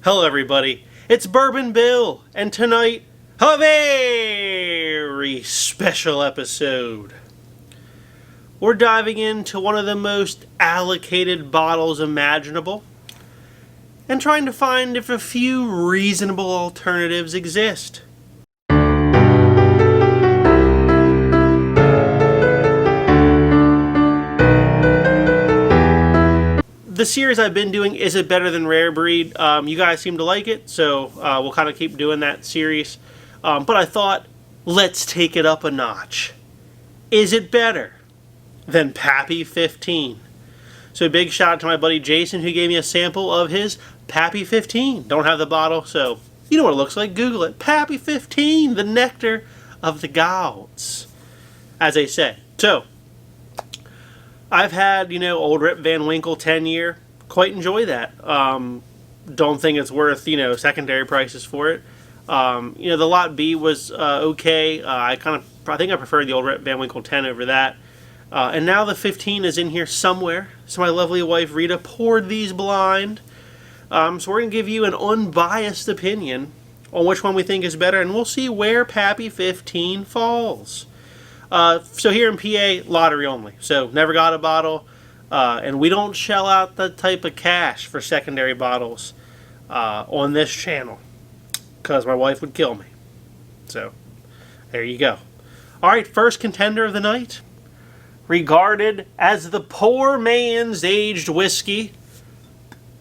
Hello everybody, it's Bourbon Bill, and tonight, a very special episode. We're diving into one of the most allocated bottles imaginable, and trying to find if a few reasonable alternatives exist. The series I've been doing, Is It Better Than Rare Breed? You guys seem to like it, so we'll kind of keep doing that series. But I thought, let's take it up a notch. Is it better than Pappy 15? So a big shout out to my buddy Jason, who gave me a sample of his Pappy 15. Don't have the bottle, so you know what it looks like. Google it. Pappy 15, the nectar of the gods, as they say. So I've had, old Rip Van Winkle 10-year. Quite enjoy that. Don't think it's worth, secondary prices for it. The Lot B was okay. I think I preferred the old Rip Van Winkle 10 over that. And now the 15 is in here somewhere. So my lovely wife Rita poured these blind. So we're going to give you an unbiased opinion on which one we think is better. And we'll see where Pappy 15 falls. So here in PA, lottery only. So never got a bottle, and we don't shell out that type of cash for secondary bottles on this channel, because my wife would kill me. So there you go. All right, first contender of the night, regarded as the poor man's aged whiskey,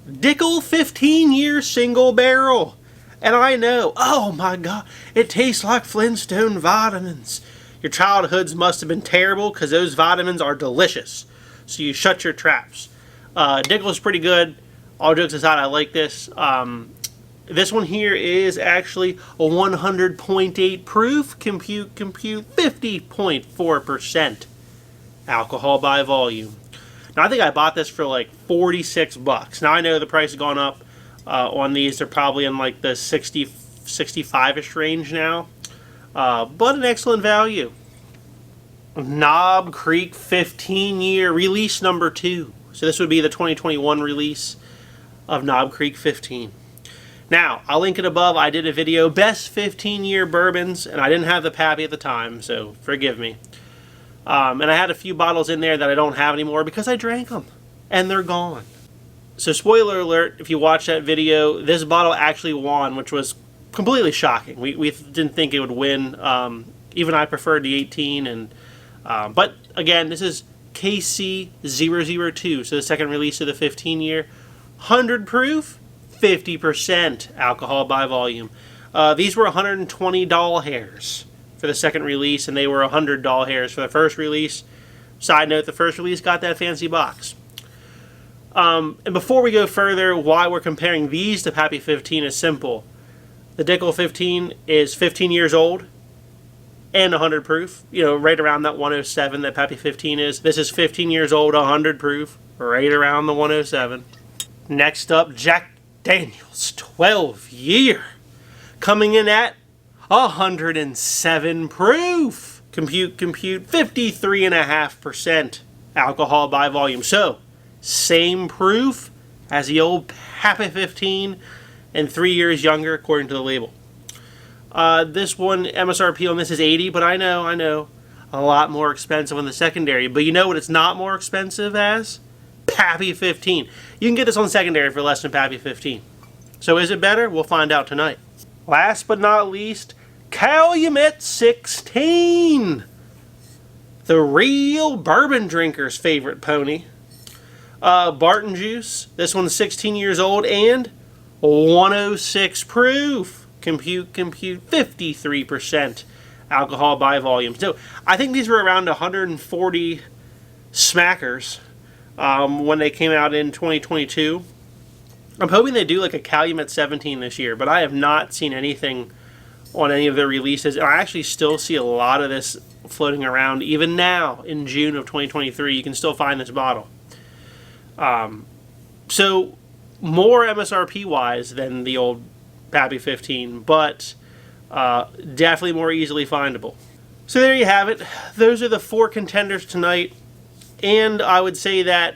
Dickel 15-year single barrel. And I know, oh my God, it tastes like Flintstone vitamins. Your childhoods must have been terrible because those vitamins are delicious. So you shut your traps. Dickel is pretty good. All jokes aside, I like this. This one here is actually a 100.8 proof. Compute 50.4% alcohol by volume. Now I think I bought this for like $46. Now I know the price has gone up on these. They're probably in like the 65-ish range now. But an excellent value. Knob Creek 15-year release number 2. So this would be the 2021 release of Knob Creek 15. Now, I'll link it above. I did a video, best 15-year bourbons, and I didn't have the Pappy at the time, so forgive me. And I had a few bottles in there that I don't have anymore because I drank them, and they're gone. So spoiler alert, if you watch that video, this bottle actually won, which was completely shocking. We didn't think it would win. Even I preferred the 18, but again, this is KC002, so the second release of the 15-year, 100 proof, 50% alcohol by volume. These were $120 hairs for the second release, and they were $100 hairs for the first release. Side note: the first release got that fancy box. And before we go further, why we're comparing these to Pappy 15 is simple. The Dickel 15 is 15 years old and 100 proof, right around that 107 that Pappy 15 is. This is 15 years old, 100 proof, right around the 107. Next up, Jack Daniel's 12-year, coming in at 107 proof. Compute 53.5% alcohol by volume. So, same proof as the old Pappy 15, and 3 years younger according to the label. This one, MSRP on this is $80, but I know, a lot more expensive on the secondary. But you know what it's not more expensive as? Pappy 15. You can get this on secondary for less than Pappy 15. So is it better? We'll find out tonight. Last but not least, Calumet 16. The real bourbon drinker's favorite pony. Barton Juice. This one's 16 years old and 106 proof. Compute 53% alcohol by volume. So I think these were around 140 smackers when they came out in 2022. I'm hoping they do like a Calumet 17 this year, but I have not seen anything on any of their releases. I actually still see a lot of this floating around. Even now in June of 2023, you can still find this bottle. So more MSRP wise than the old Pappy 15, but definitely more easily findable. So there you have it. Those are the 4 contenders tonight, and I would say that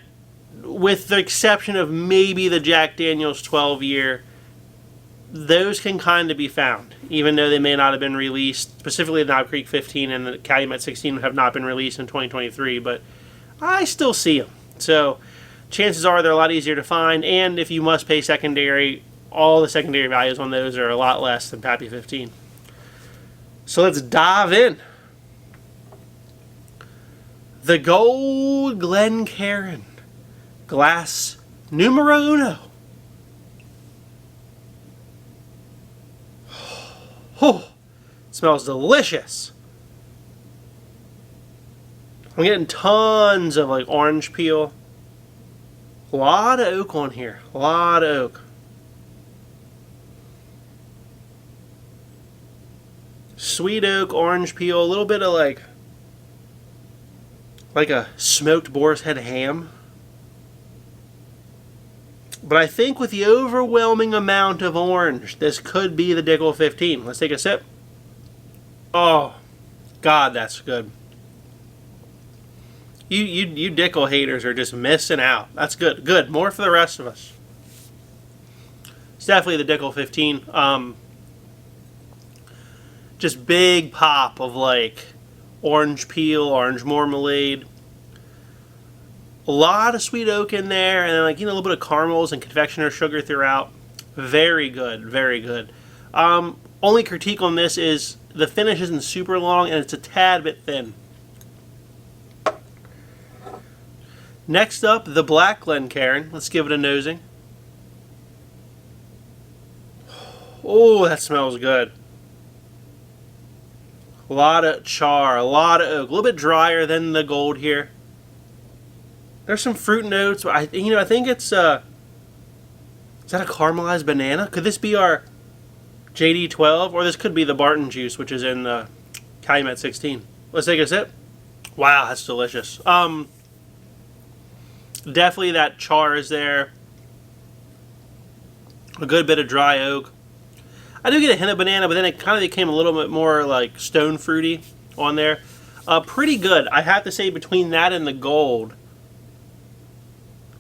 with the exception of maybe the Jack Daniel's 12-year, those can kind of be found, even though they may not have been released. Specifically, the Knob Creek 15 and the Calumet 16 have not been released in 2023, but I still see them. So chances are they're a lot easier to find, and if you must pay secondary, all the secondary values on those are a lot less than Pappy 15. So let's dive in. The Gold Glencairn Glass Numero Uno. Oh, it smells delicious. I'm getting tons of like orange peel. A lot of oak on here. A lot of oak. Sweet oak, orange peel, a little bit of like a smoked boar's head ham. But I think with the overwhelming amount of orange, this could be the Dickel 15. Let's take a sip. Oh, God, that's good. You Dickel haters are just missing out. That's good. Good. More for the rest of us. It's definitely the Dickel 15. Just big pop of like orange peel, orange marmalade. A lot of sweet oak in there, and then like, a little bit of caramels and confectioner sugar throughout. Very good, very good. Only critique on this is the finish isn't super long and it's a tad bit thin. Next up, the Black Glencairn. Let's give it a nosing. Oh, that smells good. A lot of char, a lot of oak, a little bit drier than the gold here. There's some fruit notes. I think it's is that a caramelized banana? Could this be our JD12, or this could be the Barton juice, which is in the Calumet 16? Let's take a sip. Wow, that's delicious. Definitely that char is there. A good bit of dry oak. I do get a hint of banana, but then it kind of became a little bit more like stone fruity on there. Pretty good. I have to say, between that and the gold,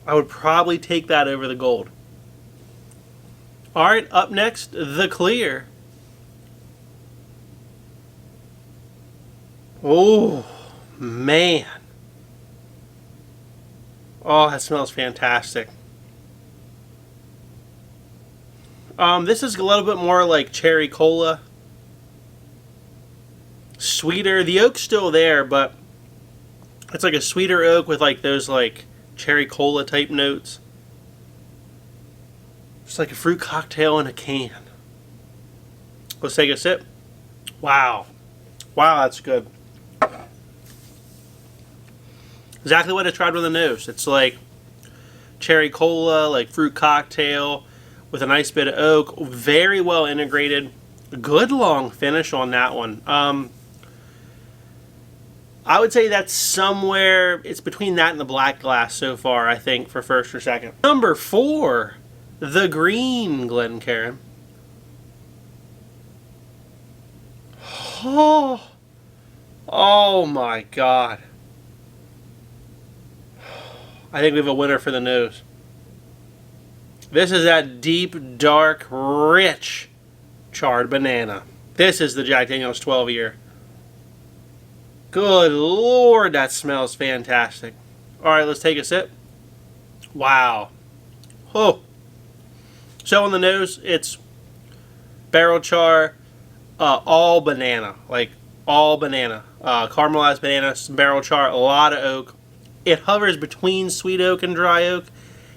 I would probably take that over the gold. Alright, up next, the clear. Oh, man. Oh, that smells fantastic. This is a little bit more like cherry cola. Sweeter. The oak's still there, but it's like a sweeter oak with like those like cherry cola type notes. It's like a fruit cocktail in a can. Let's take a sip. Wow. Wow, that's good. Exactly what I tried with the nose. It's like cherry cola, like fruit cocktail with a nice bit of oak. Very well integrated. Good long finish on that one. I would say that's somewhere, it's between that and the black glass so far, I think, for first or second. Number 4, the Green Glencairn. Oh, oh my God. I think we have a winner for the nose. This is that deep, dark, rich charred banana. This is the Jack Daniel's 12 year. Good Lord, that smells fantastic. Alright, let's take a sip. Wow. Oh. So on the nose, it's barrel char, all banana. Like, all banana. Caramelized banana, some barrel char, a lot of oak. It hovers between sweet oak and dry oak.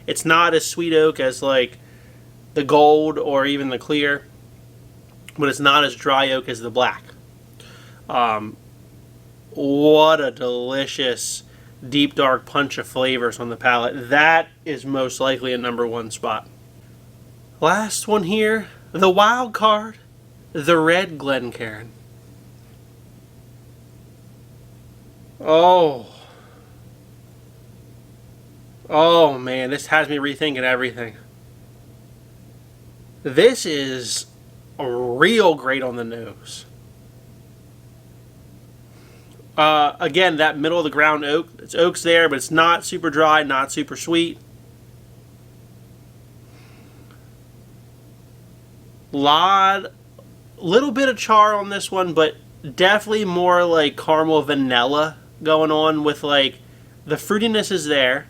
It's not as sweet oak as like the gold or even the clear, but it's not as dry oak as the black. What a delicious deep dark punch of flavors on the palate. That is most likely a number 1 spot. Last one here, the wild card, the Red Glencairn. Oh. Oh man, this has me rethinking everything. This is real great on the nose. Again, that middle of the ground oak. It's oak's there, but it's not super dry, not super sweet. Little bit of char on this one, but definitely more like caramel vanilla going on with like the fruitiness is there.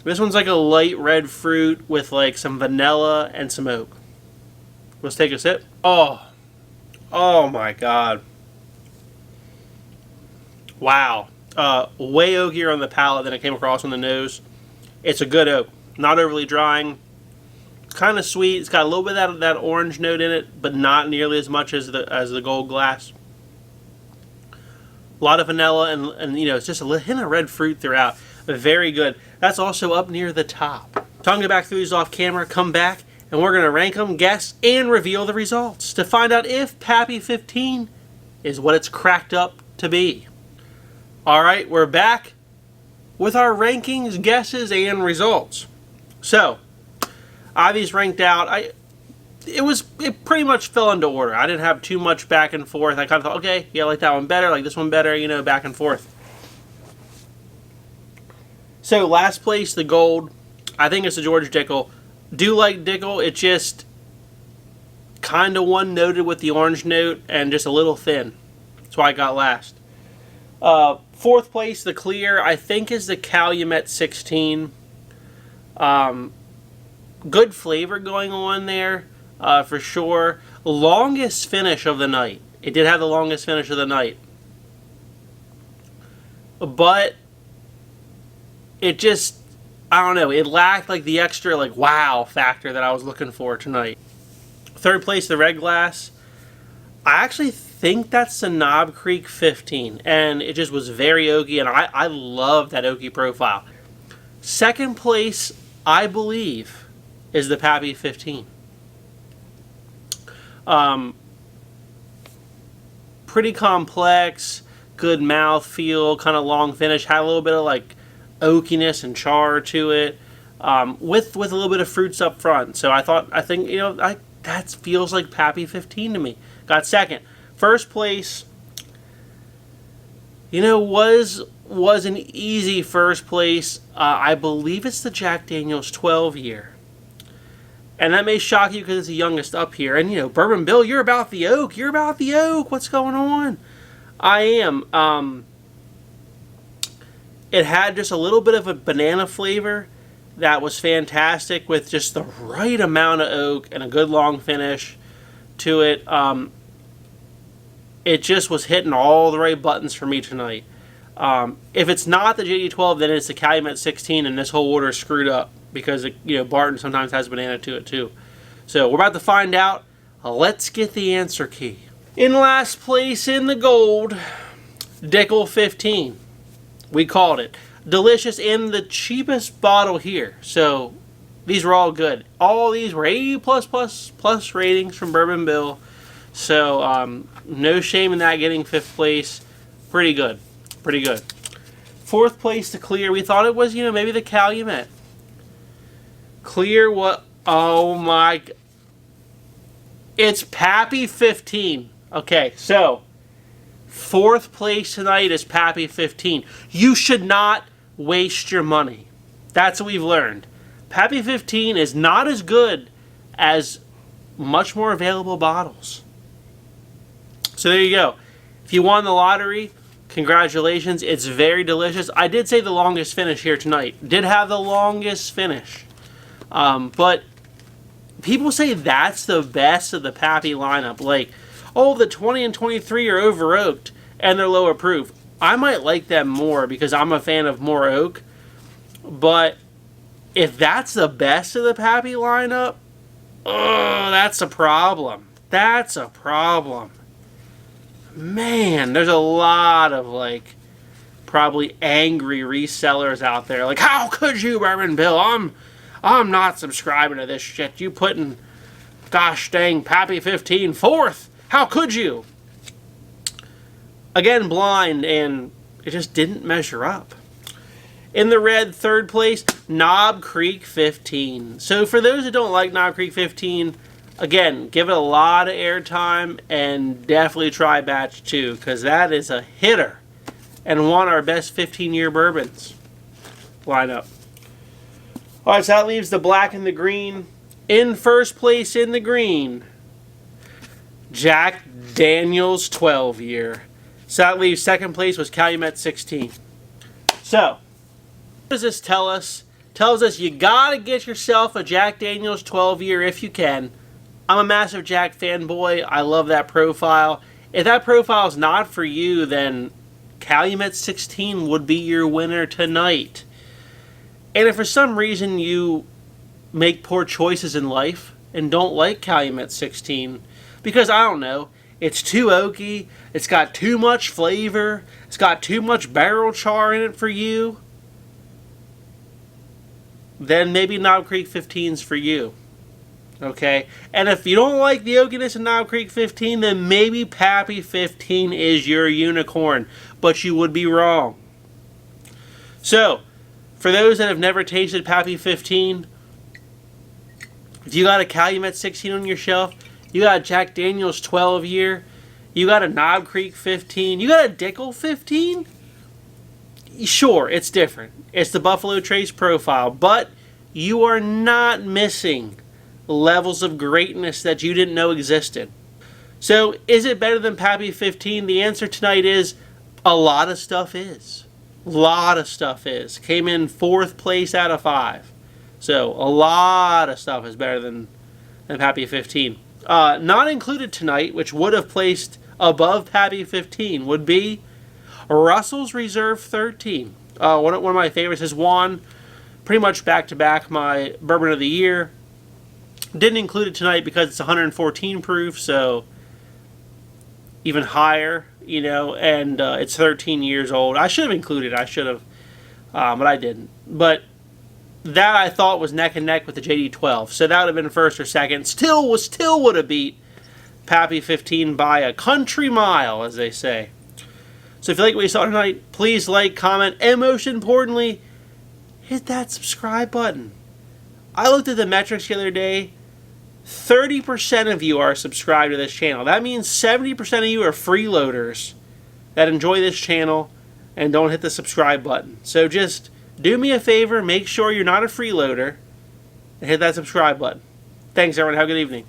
This one's like a light red fruit with like some vanilla and some oak. Let's take a sip. Oh my god. Wow. Way oakier on the palate than it came across on the nose. It's a good oak. Not overly drying. Kind of sweet. It's got a little bit of that orange note in it, but not nearly as much as the Gold Glass. A lot of vanilla and you know, it's just a hint of red fruit throughout. Very good. That's also up near the top. So I'm going to go back through these off camera, come back, and we're going to rank them, guess, and reveal the results to find out if Pappy 15 is what it's cracked up to be. Alright, we're back with our rankings, guesses, and results. So, Ivy's ranked out. It pretty much fell into order. I didn't have too much back and forth. I kind of thought, okay, yeah, I like that one better, like this one better, you know, back and forth. So, last place, the gold. I think it's the George Dickel. Do like Dickel, it just kind of one-noted with the orange note and just a little thin. That's why I got last. Fourth place, the clear, I think is the Calumet 16. Good flavor going on there, for sure. Longest finish of the night. It did have the longest finish of the night. But it just, I don't know, it lacked like the extra like wow factor that I was looking for tonight. Third place, the Red Glass. I actually think that's the Knob Creek 15, and it just was very oaky, and I love that oaky profile. Second place, I believe, is the Pappy 15. Pretty complex, good mouthfeel, kind of long finish, had a little bit of like oakiness and char to it, with a little bit of fruits up front. So I think, you know, that feels like Pappy 15 to me. Got second. First place, you know, was an easy first place. I believe it's the Jack Daniel's 12 year. And that may shock you because it's the youngest up here. And, you know, Bourbon Bill, you're about the oak. You're about the oak. What's going on? I am. It had just a little bit of a banana flavor that was fantastic with just the right amount of oak and a good long finish to it. It just was hitting all the right buttons for me tonight. If it's not the JD12, then it's the Calumet 16, and this whole order is screwed up because you know, Barton sometimes has banana to it too. So we're about to find out. Let's get the answer key. In last place in the gold, Dickel 15. We called it. Delicious in the cheapest bottle here. So these were all good. All these were A+++ ratings from Bourbon Bill. So no shame in that getting fifth place. Pretty good. Pretty good. Fourth place to clear. We thought it was, you know, maybe the Calumet. Clear what? Oh my. It's Pappy 15. Okay, so fourth place tonight is Pappy 15. You should not waste your money. That's what we've learned. Pappy 15 is not as good as much more available bottles. So there you go. If you won the lottery, congratulations. It's very delicious. I did say the longest finish here tonight. Did have the longest finish. But people say that's the best of the Pappy lineup. Like, oh, the 20 and 23 are over oaked and they're lower proof. I might like them more because I'm a fan of more oak. But if that's the best of the Pappy lineup, oh, that's a problem. That's a problem. Man, there's a lot of, like, probably angry resellers out there. Like, how could you, Bourbon Bill? I'm not subscribing to this shit. You putting, gosh dang, Pappy 15 fourth. How could you? Again, blind, and it just didn't measure up. In the red, third place, Knob Creek 15. So for those that don't like Knob Creek 15, again, give it a lot of airtime and definitely try batch 2 because that is a hitter and one of our best 15-year bourbons lineup. Alright, so that leaves the black and the green. In first place in the green, Jack Daniel's 12 year. So that leaves second place was Calumet 16. So, what does this tell us? Tells us you gotta get yourself a Jack Daniel's 12 year if you can. I'm a massive Jack fanboy. I love that profile. If that profile is not for you, then Calumet 16 would be your winner tonight. And if for some reason you make poor choices in life and don't like Calumet 16, because I don't know, it's too oaky, it's got too much flavor, it's got too much barrel char in it for you, then maybe Knob Creek 15's for you. Okay? And if you don't like the oakiness of Knob Creek 15, then maybe Pappy 15 is your unicorn. But you would be wrong. So, for those that have never tasted Pappy 15, if you got a Calumet 16 on your shelf, you got a Jack Daniel's 12 year, you got a Knob Creek 15, you got a Dickel 15, sure, it's different. It's the Buffalo Trace profile, but you are not missing levels of greatness that you didn't know existed. So, is it better than Pappy 15? The answer tonight is a lot of stuff is. A lot of stuff is. Came in 4th place out of 5. So, a lot of stuff is better than Pappy 15. Not included tonight, which would have placed above Pappy 15, would be Russell's Reserve 13. One of my favorites has won pretty much back-to-back my Bourbon of the Year. Didn't include it tonight because it's 114 proof, so even higher, you know, and it's 13 years old. I should have included it. I should have, but I didn't. But that I thought was neck and neck with the JD12, so that would have been first or second. Still would have beat Pappy 15 by a country mile, as they say. So if you like what you saw tonight, please like, comment, and most importantly, hit that subscribe button. I looked at the metrics the other day. 30% of you are subscribed to this channel. That means 70% of you are freeloaders that enjoy this channel and don't hit the subscribe button. So just do me a favor, make sure you're not a freeloader, and hit that subscribe button. Thanks, everyone. Have a good evening.